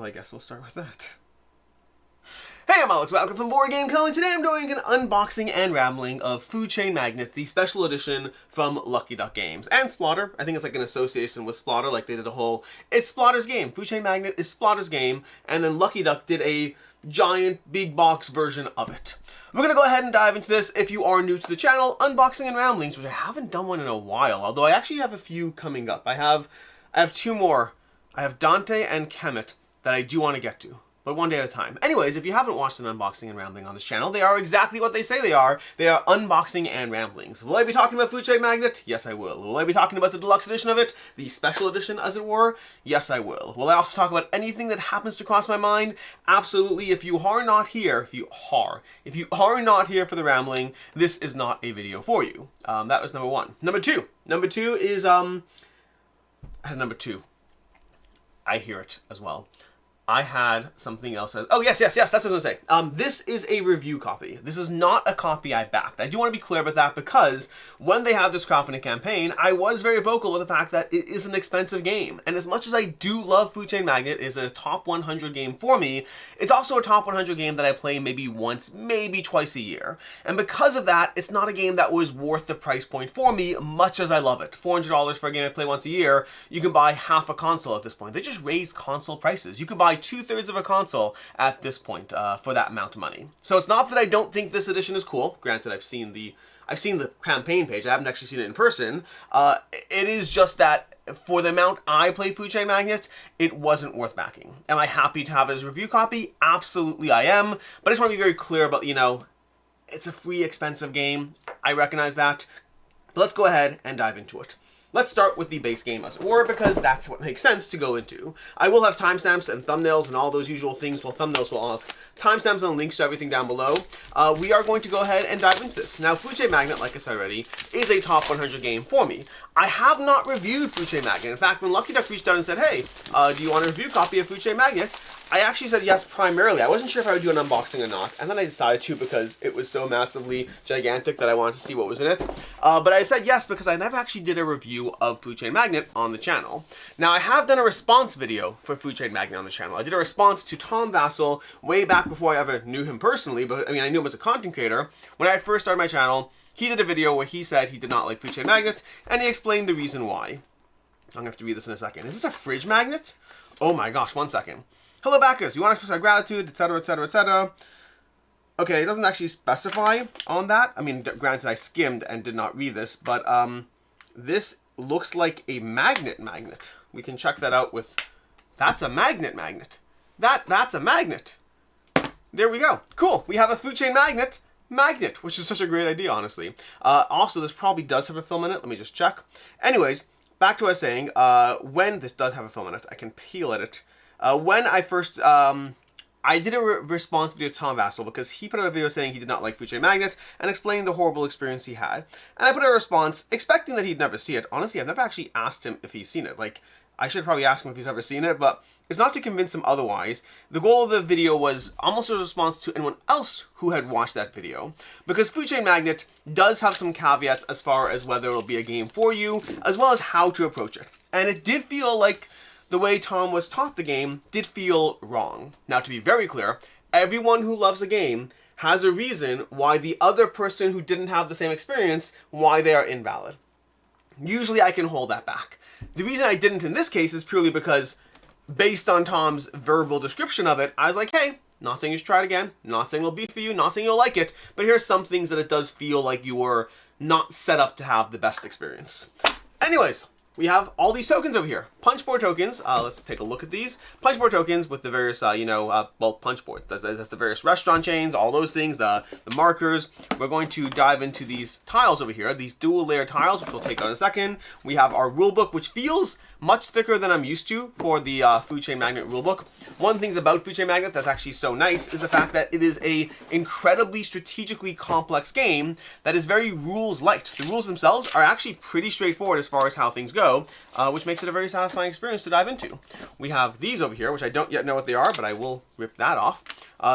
I guess we'll start with that. Hey, I'm Alex, welcome from Board Game Co. and today I'm doing an unboxing and rambling of Food Chain Magnate, the special edition from Lucky Duck Games. And Splotter, I think it's like an association with Splotter, like they did a whole, it's Splotter's game. Food Chain Magnate is Splotter's game, and then Lucky Duck did a giant big box version of it. We're going to go ahead and dive into this. If you are new to the channel, unboxing and ramblings, which I haven't done one in a while, although I actually have a few coming up. I have two more. I have Dante and Kemet that I do want to get to, but one day at a time. Anyways, if you haven't watched an unboxing and rambling on this channel, they are exactly what they say they are. They are unboxing and ramblings. Will I be talking about Food Chain Magnate? Yes, I will. Will I be talking about the deluxe edition of it? The special edition, as it were? Yes, I will. Will I also talk about anything that happens to cross my mind? Absolutely. If you are not here, if you are not here for the rambling, this is not a video for you. That was number one. Number two is, number two. I hear it as well. I had something else as, oh yes, that's what I was going to say. This is a review copy. This is not a copy I backed. I do want to be clear about that because when they had this crowdfunding campaign, I was very vocal with the fact that it is an expensive game. And as much as I do love Food Chain Magnate, it is a top 100 game for me, it's also a top 100 game that I play maybe once, maybe twice a year. And because of that, it's not a game that was worth the price point for me, much as I love it. $400 for a game I play once a year, you can buy half a console at this point. They just raised console prices. You can buy 2/3 of a console at this point for that amount of money. So it's not that I don't think this edition is cool. Granted, I've seen the campaign page. I haven't actually seen it in person. It is just that for the amount I play Food Chain Magnate, it wasn't worth backing. Am I happy to have it as a review copy? Absolutely I am. But I just want to be very clear about, it's a free, expensive game. I recognize that. But let's go ahead and dive into it. Let's start with the base game, as it were, because that's what makes sense to go into. I will have timestamps and thumbnails and all those usual things. Well, thumbnails will all have timestamps and links to everything down below. We are going to go ahead and dive into this. Now, Food Chain Magnate, like I said already, is a top 100 game for me. I have not reviewed Food Chain Magnate. In fact, when Lucky Duck reached out and said, hey, do you want a review copy of Food Chain Magnate? I actually said yes primarily. I wasn't sure if I would do an unboxing or not, and then I decided to because it was so massively gigantic that I wanted to see what was in it. But I said yes because I never actually did a review of Food Chain Magnate on the channel. Now, I have done a response video for Food Chain Magnate on the channel. I did a response to Tom Vassell way back before I ever knew him personally, but I knew him as a content creator. When I first started my channel, he did a video where he said he did not like Food Chain Magnate, and he explained the reason why. I'm going to have to read this in a second. Is this a fridge magnet? Oh my gosh, one second. Hello backers, you want to express our gratitude, etc, etc, etc. Okay, it doesn't actually specify on that. I mean, granted, I skimmed and did not read this, but this looks like a magnet. We can check that out with, that's a magnet. That's a magnet. There we go. Cool, we have a Food Chain Magnate, which is such a great idea, honestly. Also, this probably does have a film in it. Let me just check. Anyways, back to what I was saying. When this does have a film in it, I can peel at it. When I first, I did a response video to Tom Vassell because he put out a video saying he did not like Food Chain Magnate and explaining the horrible experience he had. And I put out a response expecting that he'd never see it. Honestly, I've never actually asked him if he's seen it. Like, I should probably ask him if he's ever seen it, but it's not to convince him otherwise. The goal of the video was almost a response to anyone else who had watched that video. Because Food Chain Magnate does have some caveats as far as whether it'll be a game for you, as well as how to approach it. And it did feel like the way Tom was taught the game did feel wrong. Now, to be very clear, everyone who loves a game has a reason why the other person who didn't have the same experience, why they are invalid. Usually I can hold that back. The reason I didn't in this case is purely because based on Tom's verbal description of it, I was like, hey, not saying you should try it again, not saying it'll be for you, not saying you'll like it, but here's some things that it does feel like you were not set up to have the best experience. Anyways, we have all these tokens over here. Punchboard tokens. Let's take a look at these. Punchboard tokens with the various, punchboard. That's the various restaurant chains, all those things, the markers. We're going to dive into these tiles over here, these dual layer tiles, which we'll take on in a second. We have our rulebook, which feels much thicker than I'm used to for the Food Chain Magnate rulebook. One of the things about Food Chain Magnate that's actually so nice is the fact that it is a incredibly strategically complex game that is very rules light. The rules themselves are actually pretty straightforward as far as how things go, which makes it a very satisfying experience to dive into. We have these over here, which I don't yet know what they are, but I will rip that off.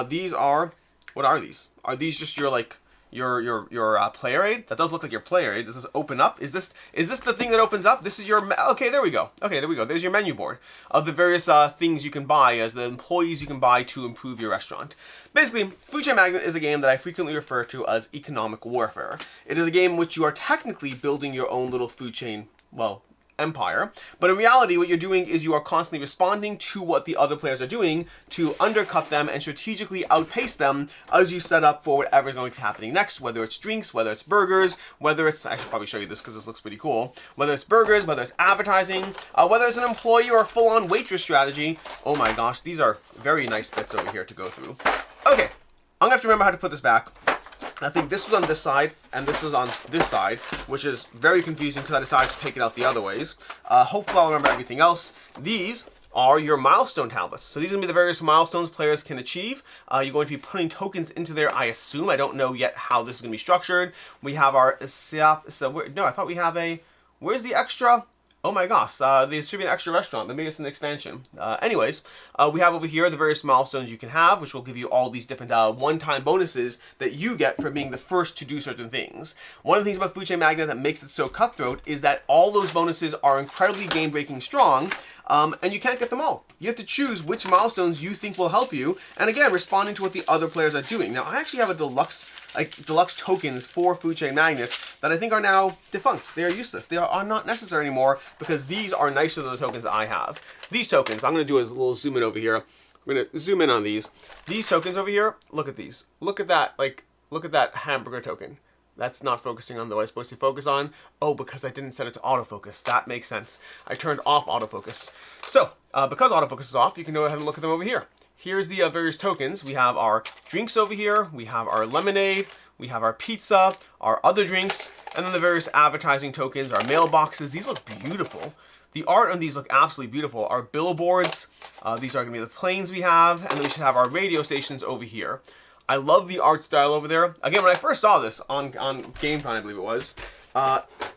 These are, what are these? Are these just your like your player aid. That does look like your player aid. Does this open up? Is this the thing that opens up? This is your, okay, there we go. Okay, there we go. There's your menu board of the various things you can buy as the employees you can buy to improve your restaurant. Basically, Food Chain Magnate is a game that I frequently refer to as economic warfare. It is a game in which you are technically building your own little food chain, well, empire, but in reality what you're doing is you are constantly responding to what the other players are doing to undercut them and strategically outpace them as you set up for whatever's going to be happening next, whether it's drinks, whether it's burgers, whether it's, I should probably show you this because this looks pretty cool, whether it's burgers, whether it's advertising, whether it's an employee or a full-on waitress strategy. Oh my gosh, these are very nice bits over here to go through. Okay, I'm gonna have to remember how to put this back. I think this was on this side, and this is on this side, which is very confusing because I decided to take it out the other ways. Hopefully I'll remember everything else. These are your milestone tablets. So these are going to be the various milestones players can achieve. You're going to be putting tokens into there, I assume. I don't know yet how this is going to be structured. We have our, no, I thought we have a, where's the extra? Oh my gosh, there should be an extra restaurant. Maybe it's an expansion. Anyways, we have over here the various milestones you can have, which will give you all these different one-time bonuses that you get for being the first to do certain things. One of the things about Food Chain Magnate that makes it so cutthroat is that all those bonuses are incredibly game-breaking strong, and you can't get them all. You have to choose which milestones you think will help you, and again, responding to what the other players are doing. Now, I actually have a deluxe tokens for Food Chain Magnate that I think are now defunct. They are useless. They are not necessary anymore because these are nicer than the tokens I have. These tokens, I'm going to do a little zoom in over here. We're going to zoom in on these. These tokens over here, look at these. Look at that, look at that hamburger token. That's not focusing on the way it's supposed to focus on. Oh, because I didn't set it to autofocus. That makes sense. I turned off autofocus. So, because autofocus is off, you can go ahead and look at them over here. Here's the various tokens. We have our drinks over here. We have our lemonade. We have our pizza, our other drinks, and then the various advertising tokens, our mailboxes. These look beautiful. The art on these look absolutely beautiful. Our billboards. These are going to be the planes we have. And then we should have our radio stations over here. I love the art style over there. Again, when I first saw this on GameFound, I believe it was,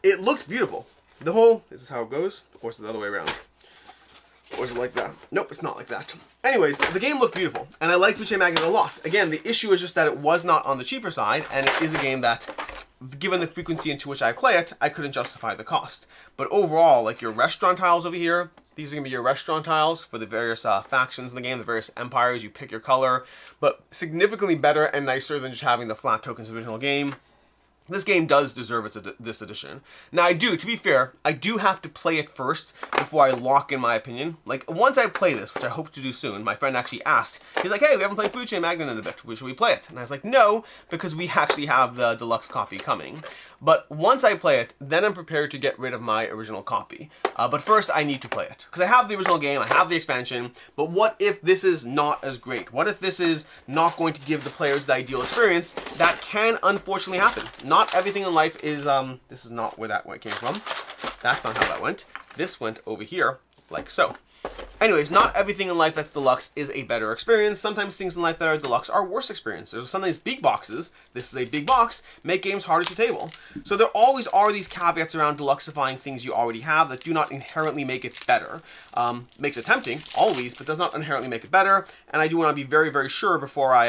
it looked beautiful. The whole, this is how it goes, or is it the other way around? Or is it like that? Nope, it's not like that. Anyways, the game looked beautiful, and I like Food Chain Magnate a lot. Again, the issue is just that it was not on the cheaper side, and it is a game that, given the frequency into which I play it, I couldn't justify the cost. But overall, like your restaurant tiles over here, these are going to be your restaurant tiles for the various factions in the game, the various empires. You pick your color, but significantly better and nicer than just having the flat tokens original game. This game does deserve this edition. Now to be fair, I do have to play it first before I lock in my opinion. Like, once I play this, which I hope to do soon, my friend actually asked, he's like, hey, we haven't played Food Chain Magnate in a bit, should we play it? And I was like, no, because we actually have the deluxe copy coming. But once I play it, then I'm prepared to get rid of my original copy. But first, I need to play it. Because I have the original game, I have the expansion, but what if this is not as great? What if this is not going to give the players the ideal experience? That can unfortunately happen. Not everything in life is, this is not where that came from. That's not how that went. This went over here, like so. Anyways, not everything in life that's deluxe is a better experience. Sometimes things in life that are deluxe are worse experiences. Sometimes big boxes, this is a big box, make games harder to table. So there always are these caveats around deluxifying things you already have that do not inherently make it better. Makes it tempting, always, but does not inherently make it better. And I do want to be very, very sure before I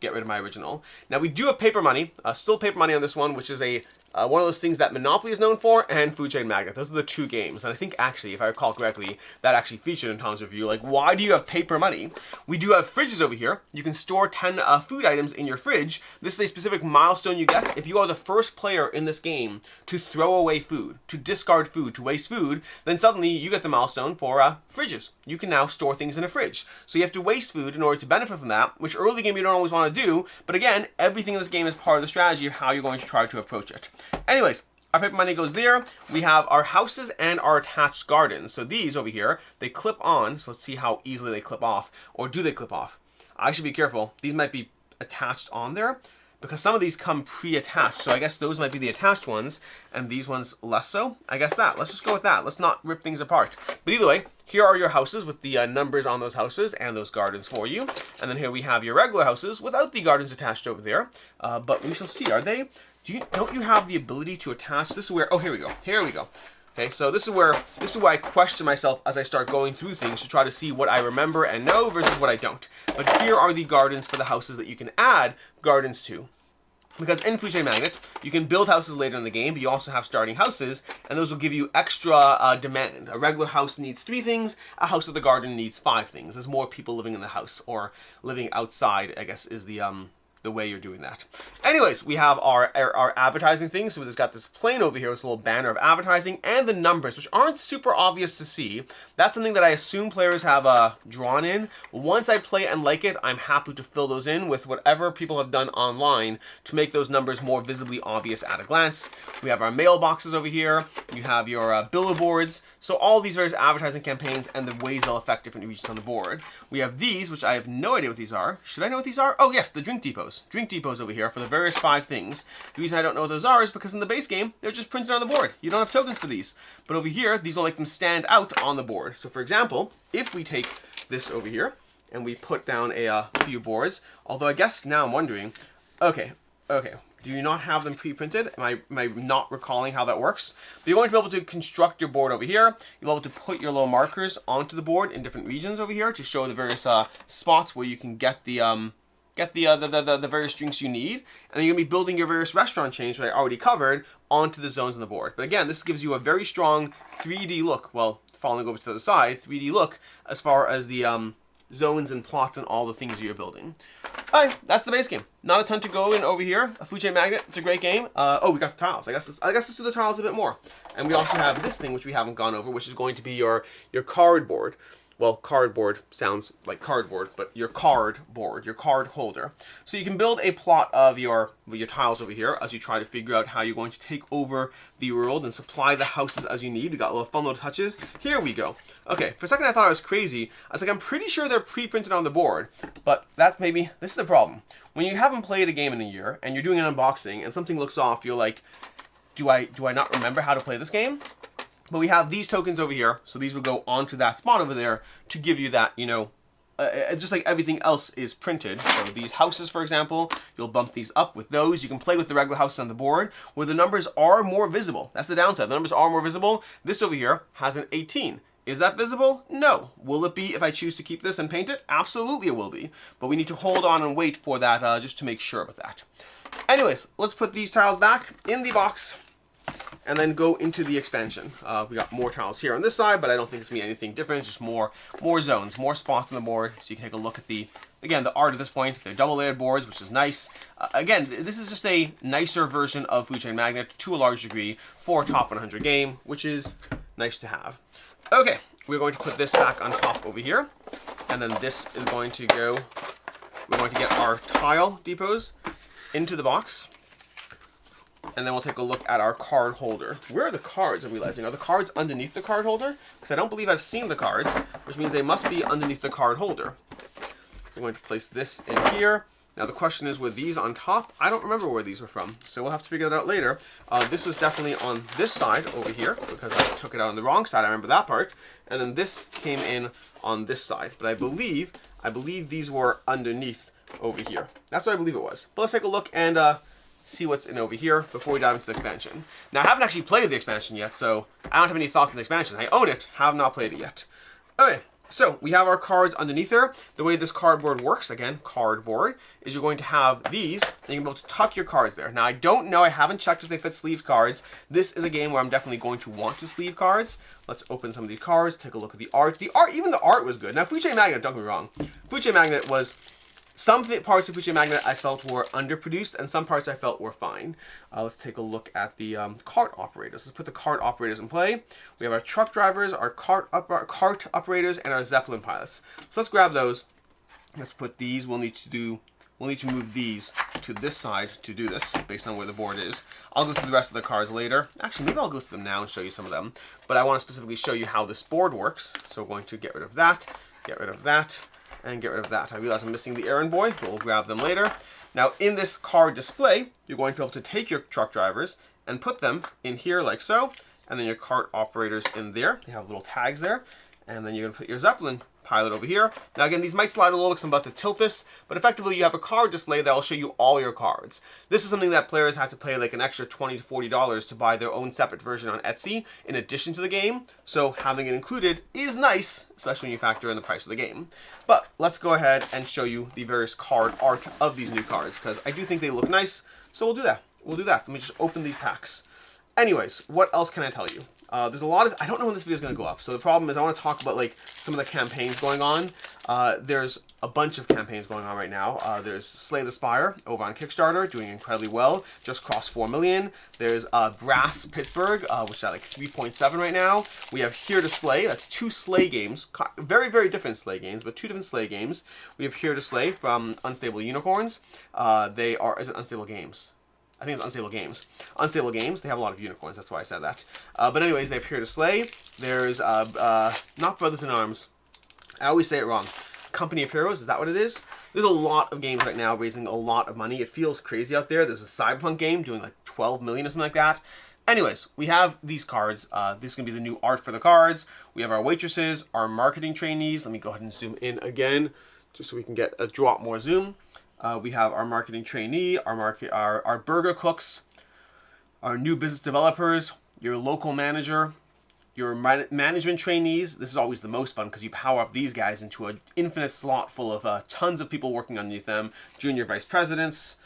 get rid of my original. Now we do have paper money, still paper money on this one, which is a one of those things that Monopoly is known for, and Food Chain Magnate. Those are the two games. And I think actually, if I recall correctly, that actually featured in Tom's review. Like, why do you have paper money? We do have fridges over here. You can store 10 food items in your fridge. This is a specific milestone you get. If you are the first player in this game to throw away food, to discard food, to waste food, then suddenly you get the milestone for fridges. You can now store things in a fridge. So you have to waste food in order to benefit from that, which early game you don't always want to do. But again, everything in this game is part of the strategy of how you're going to try to approach it. Anyways, our paper money goes there. We have our houses and our attached gardens. So these over here, they clip on. So let's see how easily they clip off. Or do they clip off? I should be careful. These might be attached on there because some of these come pre-attached. So I guess those might be the attached ones and these ones less so. I guess that. Let's just go with that. Let's not rip things apart. But either way, here are your houses with the numbers on those houses and those gardens for you. And then here we have your regular houses without the gardens attached over there. But we shall see. Are they... Don't you have the ability to attach? This is where, oh, here we go. Here we go. Okay, so this is where I question myself as I start going through things to try to see what I remember and know versus what I don't. But here are the gardens for the houses that you can add gardens to. Because in Food Chain Magnate, you can build houses later in the game, but you also have starting houses, and those will give you extra demand. A regular house needs 3 things, a house with a garden needs 5 things. There's more people living in the house, or living outside, I guess, is the way you're doing that. Anyways, we have our advertising thing. So it's got this plane over here, this little banner of advertising, and the numbers, which aren't super obvious to see. That's something that I assume players have drawn in. Once I play and like it, I'm happy to fill those in with whatever people have done online to make those numbers more visibly obvious at a glance. We have our mailboxes over here. You have your billboards. So all these various advertising campaigns and the ways they'll affect different regions on the board. We have these, which I have no idea what these are. Should I know what these are? Oh yes, the drink depots. Drink depots over here for the various 5 things. The reason I don't know what those are is because in the base game, they're just printed on the board. You don't have tokens for these. But over here, these will make them stand out on the board. So for example, if we take this over here and we put down a few boards, although I guess now I'm wondering, okay, do you not have them pre-printed? Am I not recalling how that works? But you're going to be able to construct your board over here. You'll be able to put your little markers onto the board in different regions over here to show the various spots where you can get the various drinks you need, and then you're going to be building your various restaurant chains that I already covered onto the zones on the board. But again, this gives you a very strong 3D look, well, following over to the side, 3D look as far as the zones and plots and all the things you're building. Alright, that's the base game. Not a ton to go in over here. A Food Chain Magnate, it's a great game. Oh, we got the tiles. I guess let's do the tiles a bit more. And we also have this thing, which we haven't gone over, which is going to be your cardboard. Well, cardboard sounds like cardboard, but your card holder. So you can build a plot of your tiles over here as you try to figure out how you're going to take over the world and supply the houses as you need. We got little fun little touches. Here we go. Okay, for a second I thought I was crazy. I was like, I'm pretty sure they're pre-printed on the board, but this is the problem. When you haven't played a game in a year and you're doing an unboxing and something looks off, you're like, do I not remember how to play this game? But we have these tokens over here, so these will go onto that spot over there to give you that, just like everything else is printed. So these houses, for example, you'll bump these up with those. You can play with the regular houses on the board where the numbers are more visible. That's the downside. The numbers are more visible. This over here has an 18. Is that visible? No. Will it be if I choose to keep this and paint it? Absolutely it will be. But we need to hold on and wait for that just to make sure about that. Anyways, let's put these tiles back in the box and then go into the expansion. We got more tiles here on this side, but I don't think it's going to be anything different. It's just more zones, more spots on the board. So you can take a look at the art at this point. They're double layered boards, which is nice. Again, this is just a nicer version of Food Chain Magnate to a large degree for a top 100 game, which is nice to have. Okay, we're going to put this back on top over here. And then this is going to go, we're going to get our tile depots into the box. And then we'll take a look at our card holder. Where are the cards, I'm realizing? Are the cards underneath the card holder? Because I don't believe I've seen the cards, which means they must be underneath the card holder. We're going to place this in here. Now the question is, were these on top? I don't remember where these were from, so we'll have to figure that out later. This was definitely on this side over here, because I took it out on the wrong side. I remember that part. And then this came in on this side. But I believe these were underneath over here. That's what I believe it was. But let's take a look and see what's in over here before we dive into the expansion. Now, I haven't actually played the expansion yet, so I don't have any thoughts on the expansion. I own it, have not played it yet. Okay, so we have our cards underneath there. The way this cardboard works, again, cardboard, is you're going to have these, and you can be able to tuck your cards there. Now, I don't know, I haven't checked if they fit sleeved cards. This is a game where I'm definitely going to want to sleeve cards. Let's open some of these cards, take a look at the art. Even the art was good. Now, Food Chain Magnate, don't get me wrong. Food Chain Magnate was... Some parts of Food Chain Magnate I felt were underproduced, and some parts I felt were fine. Let's take a look at the cart operators. Let's put the cart operators in play. We have our truck drivers, our cart operators, and our Zeppelin pilots. So let's grab those. Let's put these. We'll need to move these to this side to do this, based on where the board is. I'll go through the rest of the cards later. Actually, maybe I'll go through them now and show you some of them. But I want to specifically show you how this board works. So we're going to get rid of that, and get rid of that. I realize I'm missing the errand boy, but we'll grab them later. Now, in this card display, you're going to be able to take your truck drivers and put them in here like so, and then your cart operators in there. They have little tags there. And then you're going to put your Zeppelin pilot over here. Now again, these might slide a little because I'm about to tilt this, but effectively you have a card display that will show you all your cards. This is something that players have to pay like an extra $20 to $40 to buy their own separate version on Etsy in addition to the game. So having it included is nice, especially when you factor in the price of the game. But let's go ahead and show you the various card art of these new cards, because I do think they look nice. So we'll do that. Let me just open these packs. Anyways, what else can I tell you? There's a lot of, I don't know when this video is going to go up. So the problem is I want to talk about like some of the campaigns going on. There's a bunch of campaigns going on right now. There's Slay the Spire over on Kickstarter, doing incredibly well. Just crossed 4 million. There's Brass Pittsburgh, which is at like 3.7 right now. We have Here to Slay. That's 2 Slay games. Very, very different Slay games, but 2 different Slay games. We have Here to Slay from Unstable Unicorns. They are, is it Unstable Games? I think it's Unstable Games. Unstable Games, they have a lot of unicorns, that's why I said that. But anyways, they have Here to Slay. There's, not Brothers in Arms. I always say it wrong. Company of Heroes, is that what it is? There's a lot of games right now raising a lot of money. It feels crazy out there. There's a Cyberpunk game doing like 12 million or something like that. Anyways, we have these cards. This is going to be the new art for the cards. We have our waitresses, our marketing trainees. Let me go ahead and zoom in again, just so we can get a drop more zoom. We have our marketing trainee, our burger cooks, our new business developers, your local manager, your management trainees. This is always the most fun because you power up these guys into an infinite slot full of tons of people working underneath them. Junior vice presidents.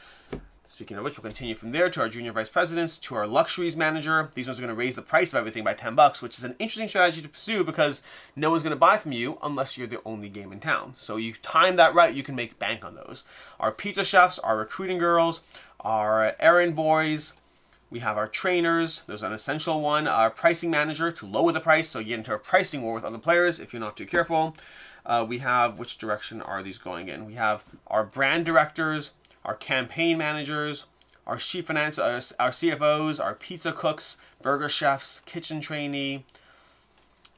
Speaking of which, we'll continue from there to our junior vice presidents, to our luxuries manager. These ones are going to raise the price of everything by $10, which is an interesting strategy to pursue because no one's going to buy from you unless you're the only game in town. So you time that right, you can make bank on those. Our pizza chefs, our recruiting girls, our errand boys. We have our trainers. There's an essential one. Our pricing manager to lower the price so you get into a pricing war with other players if you're not too careful. We have, which direction are these going in? We have our brand directors, our campaign managers, our chief finance, our CFOs, our pizza cooks, burger chefs, kitchen trainee,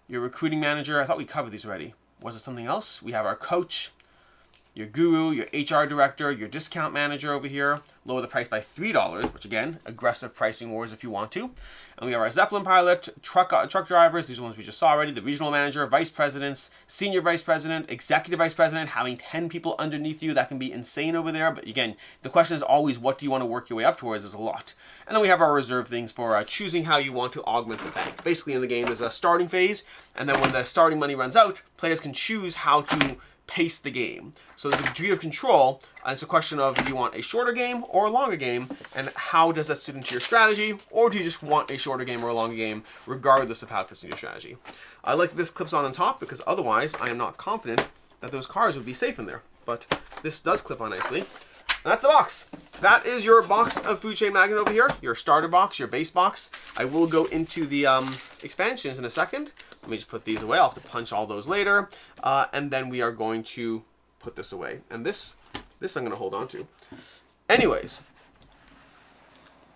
your recruiting manager. I thought we covered these already. Was it something else? We have our coach, your guru, your HR director, your discount manager over here. Lower the price by $3, which again, aggressive pricing wars if you want to. And we have our Zeppelin pilot, truck drivers. These are ones we just saw already. The regional manager, vice presidents, senior vice president, executive vice president, having 10 people underneath you. That can be insane over there. But again, the question is always, what do you want to work your way up towards? There's a lot. And then we have our reserve things for choosing how you want to augment the bank. Basically in the game, there's a starting phase. And then when the starting money runs out, players can choose how to pace the game. So there's a degree of control, and it's a question of, do you want a shorter game or a longer game, and how does that fit into your strategy, or do you just want a shorter game or a longer game, regardless of how it fits into your strategy. I like that this clips on top, because otherwise I am not confident that those cards would be safe in there. But this does clip on nicely. And that's the box. That is your box of Food Chain Magnate over here, your starter box, your base box. I will go into the expansions in a second. Let me just put these away. I'll have to punch all those later. And then we are going to put this away. And this I'm going to hold on to. Anyways,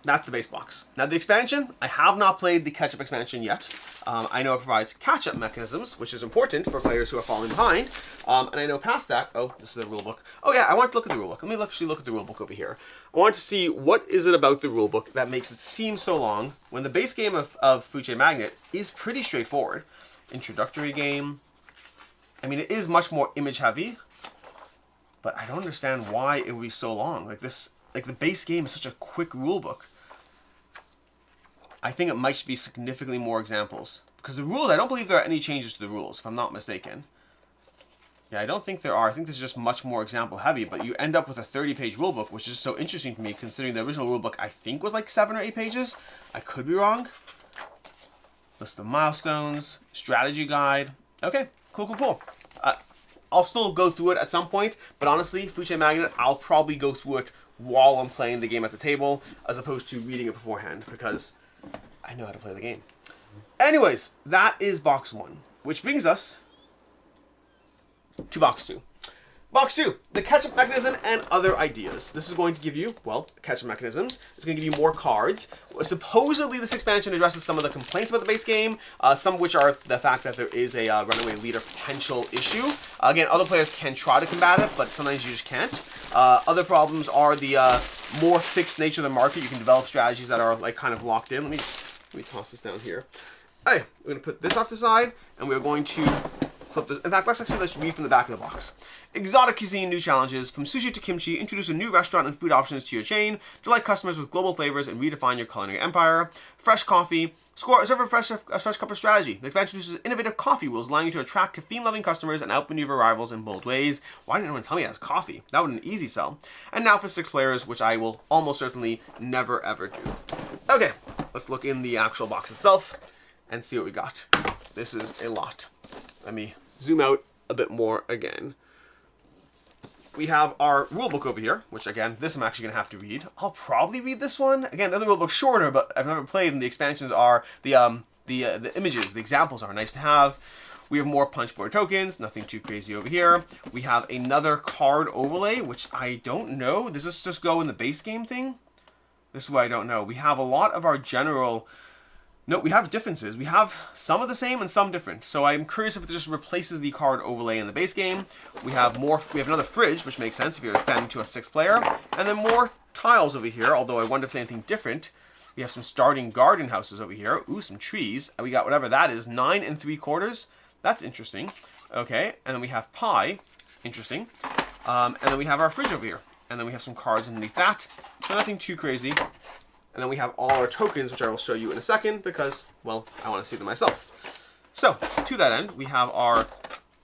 that's the base box. Now the expansion, I have not played the Ketchup expansion yet. I know it provides catch-up mechanisms, which is important for players who are falling behind. And I know past that, oh, this is the rulebook. Oh yeah, I want to look at the rulebook. Let me actually look at the rulebook over here. I want to see what is it about the rulebook that makes it seem so long when the base game of Food Chain Magnate is pretty straightforward. Introductory game. I mean, it is much more image heavy, but I don't understand why it would be so long. Like this, like the base game is such a quick rulebook. I think it might be significantly more examples. Because the rules, I don't believe there are any changes to the rules, if I'm not mistaken. Yeah, I don't think there are. I think this is just much more example heavy, but you end up with a 30-page rulebook, which is so interesting to me, considering the original rulebook, I think, was like 7 or 8 pages. I could be wrong. List of milestones, strategy guide. Okay, cool. I'll still go through it at some point, but honestly, Food Chain Magnate, I'll probably go through it while I'm playing the game at the table, as opposed to reading it beforehand, because I know how to play the game. Anyways, that is box 1, which brings us to box 2. Box 2, the Ketchup Mechanism and Other Ideas. This is going to give you, well, Ketchup Mechanisms. It's going to give you more cards. Supposedly, this expansion addresses some of the complaints about the base game, some of which are the fact that there is a runaway leader potential issue. Again, other players can try to combat it, but sometimes you just can't. Other problems are the more fixed nature of the market. You can develop strategies that are like kind of locked in. Let me toss this down here. Hey, we're going to put this off the side, and we're going to flip this. In fact, let's read from the back of the box. Exotic cuisine, new challenges. From sushi to kimchi, introduce a new restaurant and food options to your chain. Delight customers with global flavors and redefine your culinary empire. Fresh coffee. Serve a fresh cup of strategy. The expansion introduces innovative coffee rules, allowing you to attract caffeine-loving customers and outmaneuver rivals in bold ways. Why didn't anyone tell me it has coffee? That would be an easy sell. And now for 6 players, which I will almost certainly never ever do. Okay, let's look in the actual box itself and see what we got. This is a lot. Let me zoom out a bit more again. We have our rulebook over here, which again, this I'm actually going to have to read. I'll probably read this one. Again, the other rulebook's shorter, but I've never played, and the expansions are, the images, the examples are nice to have. We have more punch board tokens, nothing too crazy over here. We have another card overlay, which I don't know. Does this just go in the base game thing? This is what I don't know. We have a lot of our general... No, we have differences. We have some of the same and some different. So I'm curious if it just replaces the card overlay in the base game. We have another fridge, which makes sense if you're expanding to a 6th player. And then more tiles over here, although I wonder if there's anything different. We have some starting garden houses over here. Ooh, some trees. And we got whatever that is, 9 3/4. That's interesting. Okay, and then we have pie. Interesting. And then we have our fridge over here. And then we have some cards underneath that. So nothing too crazy. And then we have all our tokens, which I will show you in a second because, well, I want to see them myself. So, to that end, we have our,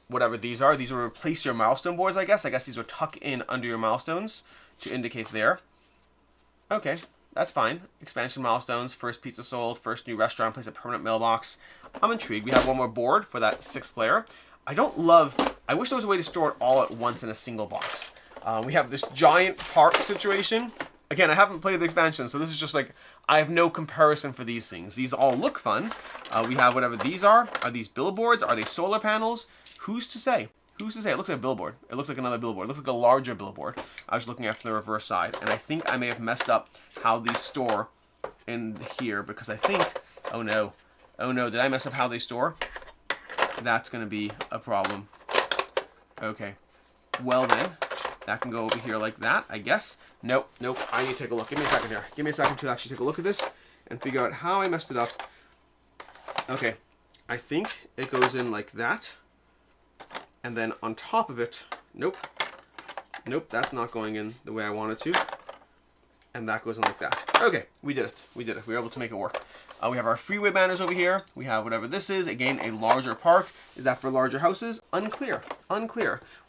whatever these are. These will replace your milestone boards, I guess. I guess these will tuck in under your milestones to indicate there. Okay, that's fine. Expansion milestones, first pizza sold, first new restaurant, place a permanent mailbox. I'm intrigued. We have one more board for that 6th player. I wish there was a way to store it all at once in a single box. We have this giant park situation. Again, I haven't played the expansion, so this is just like, I have no comparison for these things. These all look fun. We have whatever these are. Are these billboards? Are they solar panels? Who's to say? Who's to say? It looks like a billboard. It looks like another billboard. It looks like a larger billboard. I was looking at from the reverse side, and I think I may have messed up how these store in here, because I think, oh no, did I mess up how they store? That's going to be a problem. Okay, well then, that can go over here like that, I guess. Nope, I need to take a look. Give me a second here. Give me a second to actually take a look at this and figure out how I messed it up. Okay, I think it goes in like that. And then on top of it, nope, that's not going in the way I want it to. And that goes in like that. Okay, we did it. We were able to make it work. We have our freeway banners over here. We have whatever this is. Again, a larger park. Is that for larger houses? Unclear.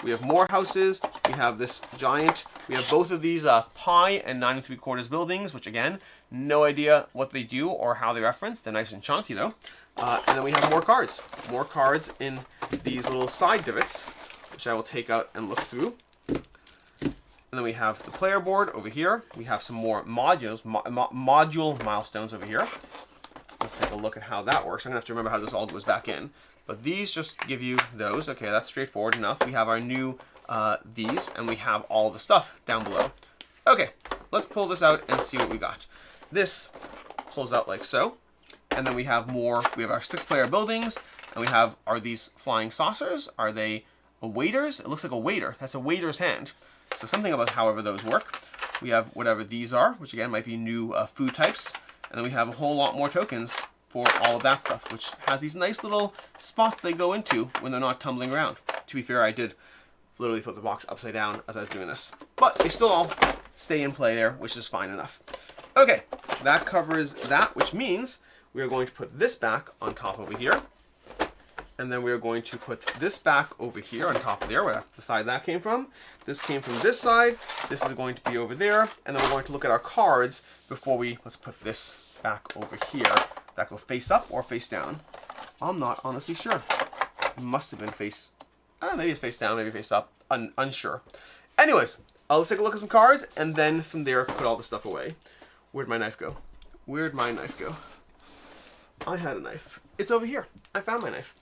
We have more houses. We have this giant. We have both of these pie and 9 3/4 buildings, which again, no idea what they do or how they reference. They're nice and chunky though. And then we have more cards. More cards in these little side divots, which I will take out and look through. And then we have the player board over here. We have some more module milestones over here. Let's take a look at how that works. I'm going to have to remember how this all goes back in. But these just give you those. Okay, that's straightforward enough. We have our new these, and we have all the stuff down below. Okay, let's pull this out and see what we got. This pulls out like so. And then we have more. We have our 6-player buildings. And we have, are these flying saucers? Are they waiters? It looks like a waiter. That's a waiter's hand. So something about however those work. We have whatever these are, which again might be new food types. And then we have a whole lot more tokens for all of that stuff, which has these nice little spots they go into when they're not tumbling around. To be fair, I did literally flip the box upside down as I was doing this. But they still all stay in play there, which is fine enough. Okay, that covers that, which means we are going to put this back on top over here. And then we are going to put this back over here on top of there, where that's the side that came from. This came from this side. This is going to be over there. And then we're going to look at our cards before let's put this back over here. That go face up or face down? I'm not honestly sure. It must have been face, maybe it's face down, maybe face up. Unsure. Anyways, let's take a look at some cards, and then from there, put all the stuff away. Where'd my knife go? I had a knife. It's over here. I found my knife.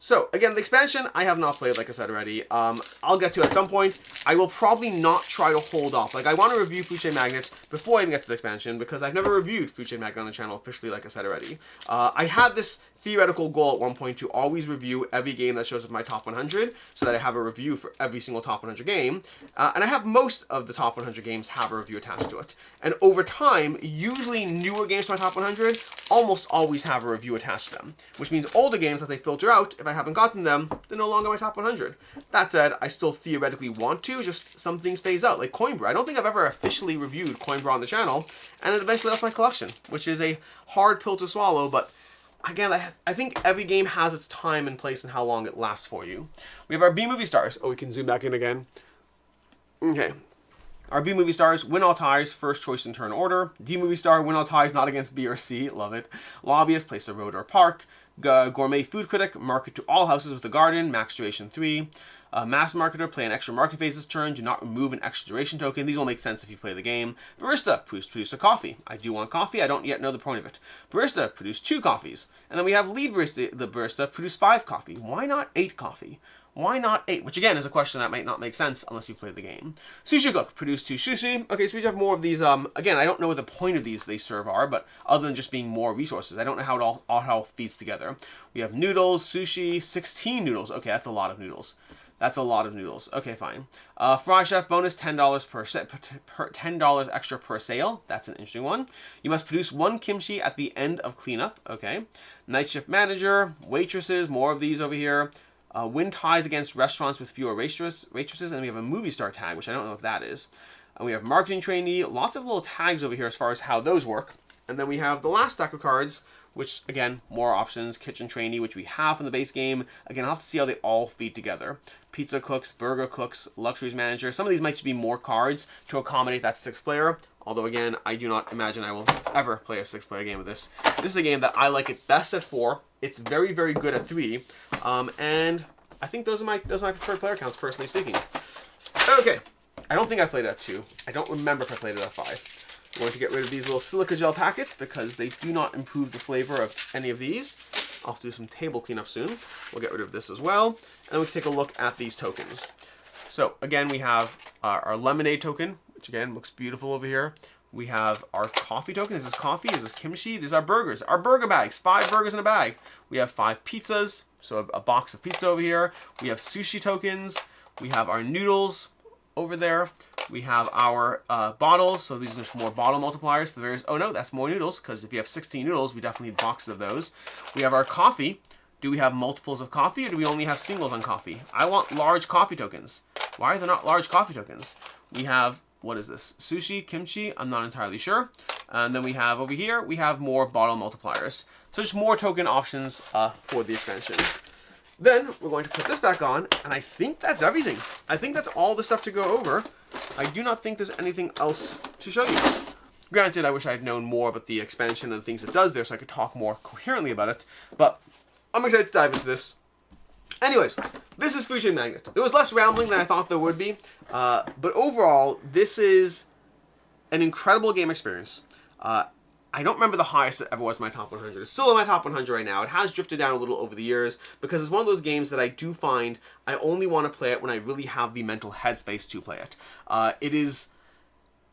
So, again, the expansion, I have not played, like I said already. I'll get to it at some point. I will probably not try to hold off. Like, I want to review Food Chain Magnate before I even get to the expansion, because I've never reviewed Food Chain Magnate on the channel officially, like I said already. I had this theoretical goal at one point to always review every game that shows up in my top 100, so that I have a review for every single top 100 game. And I have most of the top 100 games have a review attached to it. And over time, usually newer games to my top 100 almost always have a review attached to them, which means older games, as they filter out, if I haven't gotten them, they're no longer my top 100. That said, I still theoretically want to, just some things phase out, like Coinbra. I don't think I've ever officially reviewed Coinbra on the channel, and it eventually left my collection, which is a hard pill to swallow, but again, I think every game has its time and place and how long it lasts for you. We have our B movie stars. Oh, we can zoom back in again. Okay. Our B movie stars: win all ties, first choice in turn order. D movie star: win all ties, not against B or C. Love it. Lobbyist: place a road or park. Gourmet food critic: market to all houses with a garden, max duration 3. Mass marketer: play an extra market phase this turn, do not remove an extra duration token. These will make sense if you play the game. Barista: produce a coffee. I do want coffee, I don't yet know the point of it. Barista: produce 2 coffees. And then we have lead barista, the barista: produce 5 coffee. Why not 8 coffee? Why not 8? Which again is a question that might not make sense unless you play the game. Sushi cook: produce 2 sushi. Okay, so we have more of these. Again, I don't know what the point of these they serve are, but other than just being more resources, I don't know how it all feeds together. We have noodles, sushi, 16 noodles. Okay, that's a lot of noodles. That's a lot of noodles. Okay, fine. Fry chef bonus: $10 $10 extra per sale. That's an interesting one. You must produce 1 kimchi at the end of cleanup. Okay. Night shift manager, waitresses, more of these over here. Win ties against restaurants with fewer waitresses, and we have a movie star tag, which I don't know what that is. And we have marketing trainee, lots of little tags over here as far as how those work. And then we have the last stack of cards, which again, more options. Kitchen trainee, which we have from the base game. Again, I'll have to see how they all feed together. Pizza cooks, burger cooks, luxuries manager. Some of these might just be more cards to accommodate that 6th player. Although again, I do not imagine I will ever play a 6-player game with this. This is a game that I like it best at 4. It's very, very good at 3. And I think those are my preferred player counts, personally speaking. Okay. I don't think I played it at 2. I don't remember if I played it at 5. I'm going to get rid of these little silica gel packets because they do not improve the flavor of any of these. I'll have to do some table cleanup soon. We'll get rid of this as well. And then we can take a look at these tokens. So again, we have our lemonade token, which again looks beautiful over here. We have our coffee token. Is this coffee? Is this kimchi? These are burgers. Our burger bags. 5 burgers in a bag. We have 5 pizzas. So a box of pizza over here. We have sushi tokens. We have our noodles over there. We have our bottles. So these are just more bottle multipliers. So there's, oh no, that's more noodles, because if you have 16 noodles, we definitely need boxes of those. We have our coffee. Do we have multiples of coffee, or do we only have singles on coffee? I want large coffee tokens. Why are there not large coffee tokens? We have, what is this? Sushi, kimchi, I'm not entirely sure. And then we have over here, we have more bottle multipliers. So just more token options for the expansion. Then we're going to put this back on, and I think that's everything. I think that's all the stuff to go over. I do not think there's anything else to show you. Granted, I wish I had known more about the expansion and the things it does there so I could talk more coherently about it, but I'm excited to dive into this. Anyways, this is Food Chain Magnate. There was less rambling than I thought there would be, but overall, this is an incredible game experience. I don't remember the highest it ever was in my top 100. It's still in my top 100 right now. It has drifted down a little over the years because it's one of those games that I do find I only want to play it when I really have the mental headspace to play it.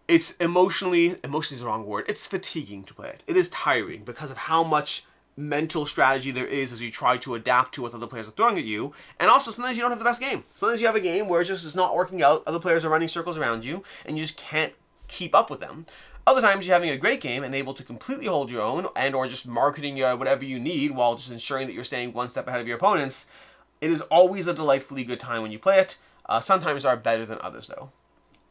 It's emotionally is the wrong word. It's fatiguing to play it. It is tiring because of how much mental strategy there is as you try to adapt to what other players are throwing at you. And also, sometimes you don't have the best game. Sometimes you have a game where it's just not working out, other players are running circles around you, and you just can't keep up with them. Other times you're having a great game and able to completely hold your own, and or just marketing whatever you need while just ensuring that you're staying one step ahead of your opponents. It is always a delightfully good time when you play it. Sometimes are better than others though.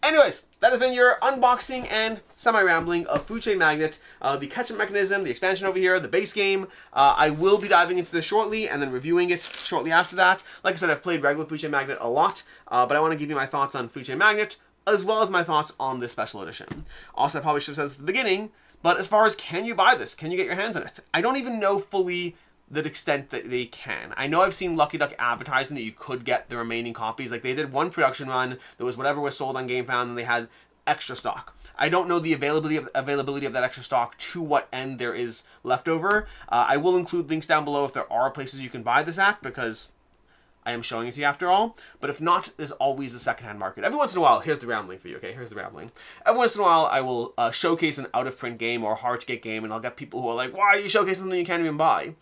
Anyways, that has been your unboxing and semi-rambling of Food Chain Magnate, the Ketchup Mechanism, the expansion over here, the base game. I will be diving into this shortly and then reviewing it shortly after that. Like I said, I've played regular Food Chain Magnate a lot, but I want to give you my thoughts on Food Chain Magnate, as well as my thoughts on this special edition. Also, I probably should have said this at the beginning, but as far as can you buy this, can you get your hands on it? I don't even know fully the extent that they can. I know I've seen Lucky Duck advertising that you could get the remaining copies. Like they did one production run, there was whatever was sold on GameFound, and they had extra stock. I don't know the availability of that extra stock, to what end there is left over. I will include links down below if there are places you can buy this at, because I am showing it to you after all. But if not, there's always the secondhand market. Every once in a while, here's the rambling for you, okay? Here's the rambling. Every once in a while, I will showcase an out-of-print game or hard-to-get game, and I'll get people who are like, why are you showcasing something you can't even buy?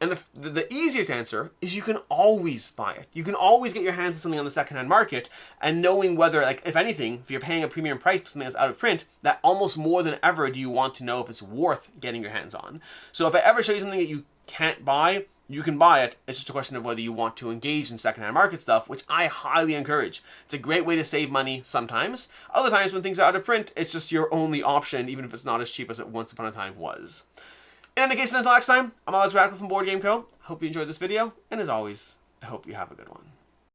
And the easiest answer is you can always buy it. You can always get your hands on something on the secondhand market, and knowing whether, like, if anything, if you're paying a premium price for something that's out of print, that almost more than ever do you want to know if it's worth getting your hands on. So if I ever show you something that you can't buy, you can buy it. It's just a question of whether you want to engage in secondhand market stuff, which I highly encourage. It's a great way to save money sometimes. Other times when things are out of print, it's just your only option, even if it's not as cheap as it once upon a time was. In any case, until next time, I'm Alex Radical from Board Game Co. Hope you enjoyed this video, and as always, I hope you have a good one.